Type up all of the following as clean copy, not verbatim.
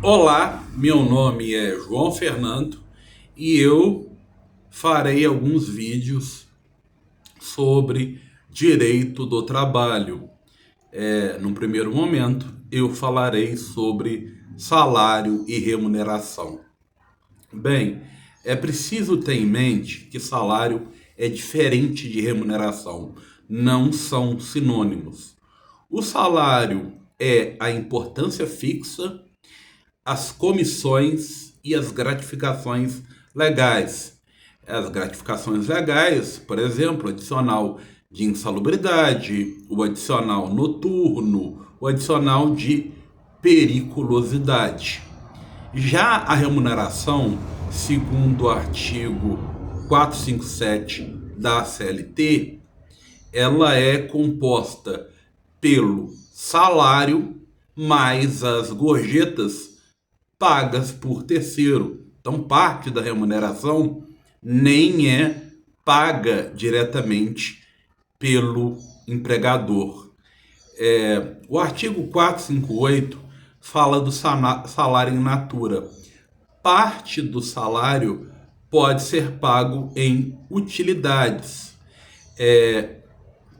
Olá, meu nome é João Fernando e eu farei alguns vídeos sobre direito do trabalho. Num primeiro momento, eu falarei sobre salário e remuneração. Bem, é preciso ter em mente que salário é diferente de remuneração, não são sinônimos. O salário é a importância fixa, as comissões e as gratificações legais. As gratificações legais, por exemplo, adicional de insalubridade, o adicional noturno, o adicional de periculosidade. Já a remuneração, segundo o artigo 457 da CLT, ela é composta pelo salário mais as gorjetas pagas por terceiro. Então, parte da remuneração nem é paga diretamente pelo empregador. O artigo 458 fala do salário in natura. Parte do salário pode ser pago em utilidades.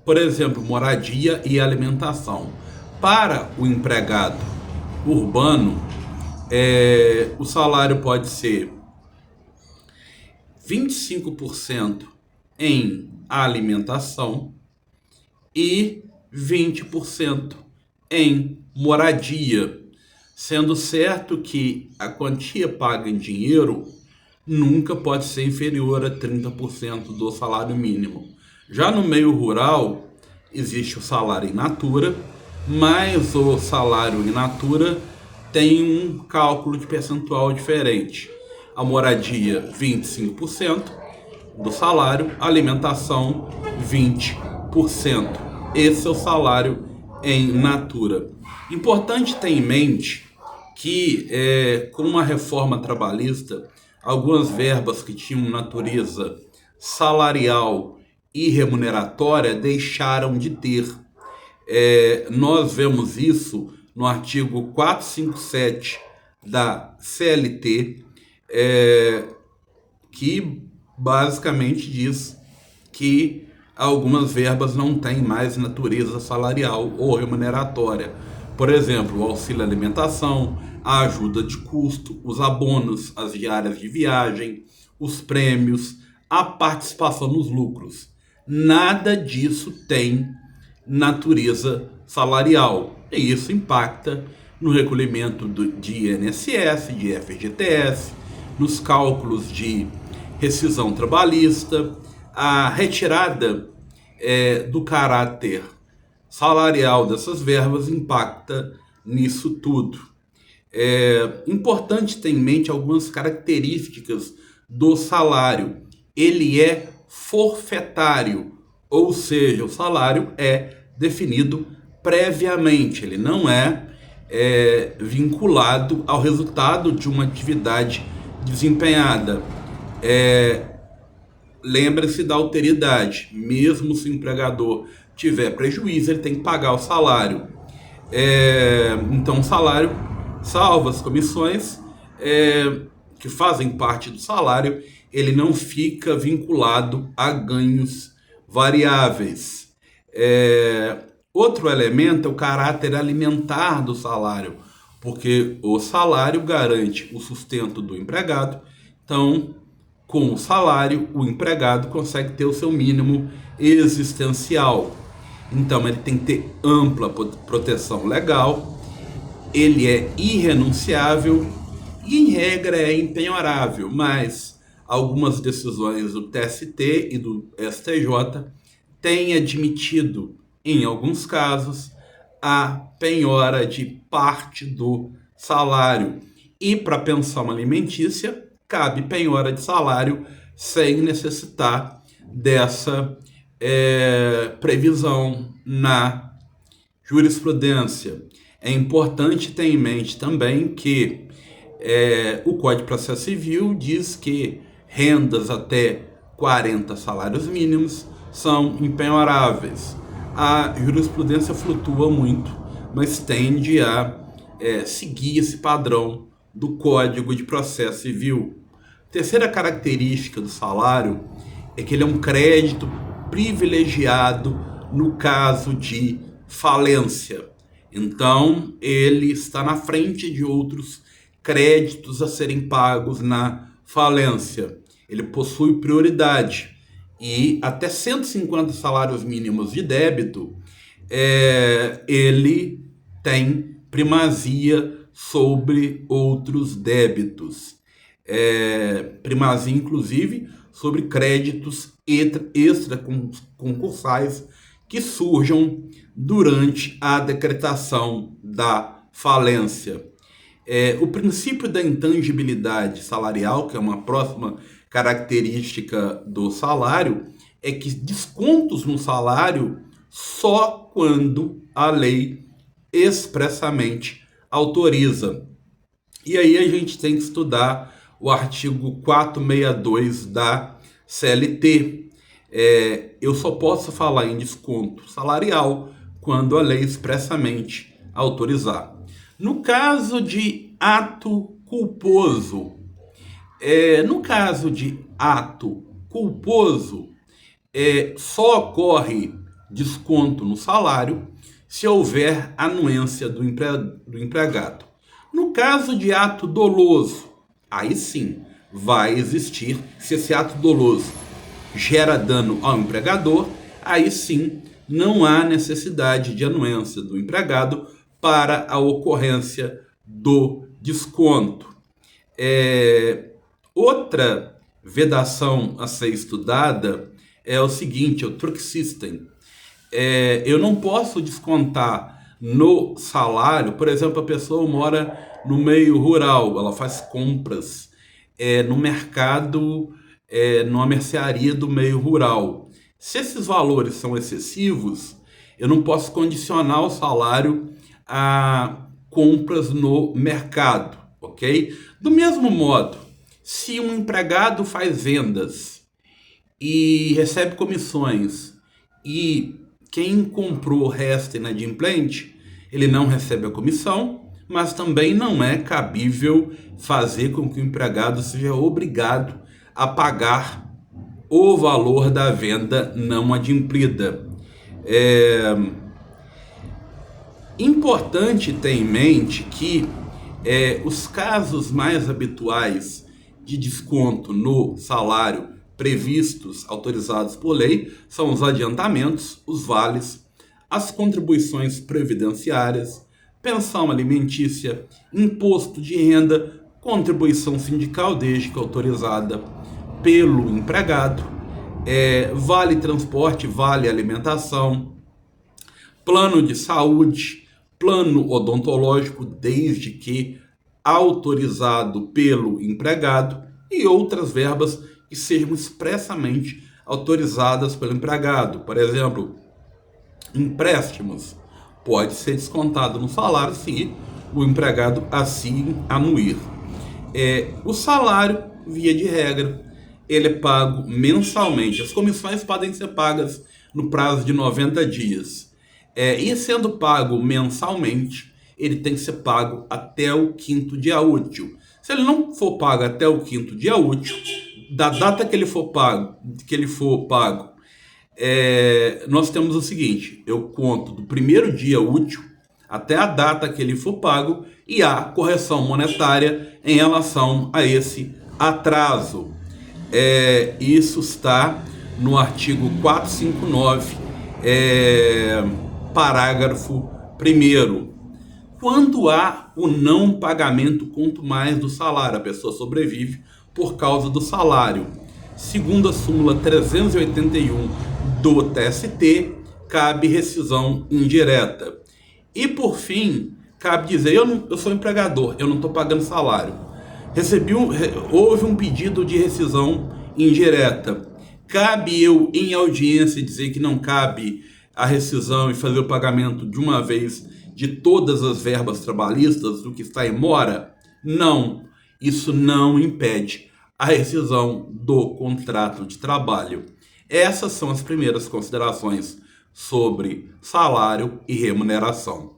Por exemplo, moradia e alimentação. Para o empregado urbano, o salário pode ser 25% em alimentação e 20% em moradia, sendo certo que a quantia paga em dinheiro nunca pode ser inferior a 30% do salário mínimo. Já no meio rural, existe o salário in natura, mas o salário in natura tem um cálculo de percentual diferente. A moradia, 25% do salário, a alimentação, 20%. Esse é o salário em natura. Importante ter em mente que, com a reforma trabalhista, algumas verbas que tinham natureza salarial e remuneratória deixaram de ter. Nós vemos isso no artigo 457 da CLT, que basicamente diz que algumas verbas não têm mais natureza salarial ou remuneratória. Por exemplo, o auxílio alimentação, a ajuda de custo, os abonos, as diárias de viagem, os prêmios, a participação nos lucros. Nada disso tem natureza salarial. E isso impacta no recolhimento de INSS, de FGTS, nos cálculos de rescisão trabalhista, a retirada do caráter salarial dessas verbas impacta nisso tudo. É importante ter em mente algumas características do salário. Ele é forfetário, ou seja, o salário é definido previamente, ele não é vinculado ao resultado de uma atividade desempenhada. Lembre-se da alteridade, mesmo se o empregador tiver prejuízo, ele tem que pagar o salário. Então, o salário, salvo as comissões que fazem parte do salário, ele não fica vinculado a ganhos variáveis. Outro elemento é o caráter alimentar do salário, porque o salário garante o sustento do empregado. Então, com o salário, o empregado consegue ter o seu mínimo existencial. Então, ele tem que ter ampla proteção legal, ele é irrenunciável e, em regra, é impenhorável, mas algumas decisões do TST e do STJ têm admitido, em alguns casos, a penhora de parte do salário. E para a pensão alimentícia, cabe penhora de salário sem necessitar dessa previsão na jurisprudência. É importante ter em mente também que o Código de Processo Civil diz que rendas até 40 salários mínimos são impenhoráveis. A jurisprudência flutua muito, mas tende a seguir esse padrão do Código de Processo Civil. Terceira característica do salário é que ele é um crédito privilegiado no caso de falência. Então, ele está na frente de outros créditos a serem pagos na falência. Ele possui prioridade e até 150 salários mínimos de débito, ele tem primazia sobre outros débitos. Primazia, inclusive, sobre créditos extraconcursais que surjam durante a decretação da falência. O princípio da intangibilidade salarial, que é uma próxima característica do salário, é que descontos no salário só quando a lei expressamente autoriza. E aí a gente tem que estudar o artigo 462 da CLT. Eu só posso falar em desconto salarial quando a lei expressamente autorizar. No caso de ato culposo, só ocorre desconto no salário se houver anuência do empregado. No caso de ato doloso, aí sim vai existir, se esse ato doloso gera dano ao empregador, aí sim não há necessidade de anuência do empregado para a ocorrência do desconto. Outra vedação a ser estudada é o seguinte, é o truck system. Eu não posso descontar no salário, por exemplo, a pessoa mora no meio rural, ela faz compras no mercado, numa mercearia do meio rural. Se esses valores são excessivos, eu não posso condicionar o salário a compras no mercado, ok? Do mesmo modo, se um empregado faz vendas e recebe comissões e quem comprou resta inadimplente, ele não recebe a comissão, mas também não é cabível fazer com que o empregado seja obrigado a pagar o valor da venda não adimplida. Importante ter em mente que os casos mais habituais de desconto no salário previstos, autorizados por lei, são os adiantamentos, os vales, as contribuições previdenciárias, pensão alimentícia, imposto de renda, contribuição sindical, desde que autorizada pelo empregado, vale transporte, vale alimentação, plano de saúde, plano odontológico, desde que autorizado pelo empregado, e outras verbas que sejam expressamente autorizadas pelo empregado. Por exemplo, empréstimos pode ser descontado no salário se o empregado assim anuir. O salário, via de regra, ele é pago mensalmente. As comissões podem ser pagas no prazo de 90 dias. E sendo pago mensalmente, ele tem que ser pago até o 5º dia útil. Se ele não for pago até o 5º dia útil, da data que ele for pago, nós temos o seguinte: eu conto do 1º dia útil até a data que ele for pago e há correção monetária em relação a esse atraso. Isso está no artigo 459, parágrafo 1º. Quando há o não pagamento quanto mais do salário, a pessoa sobrevive por causa do salário. Segundo a súmula 381 do TST, cabe rescisão indireta. E por fim, cabe dizer, eu sou empregador, eu não estou pagando salário. Houve um pedido de rescisão indireta. Cabe eu, em audiência, dizer que não cabe a rescisão e fazer o pagamento de uma vez de todas as verbas trabalhistas do que está em mora? Não, isso não impede a rescisão do contrato de trabalho. Essas são as primeiras considerações sobre salário e remuneração.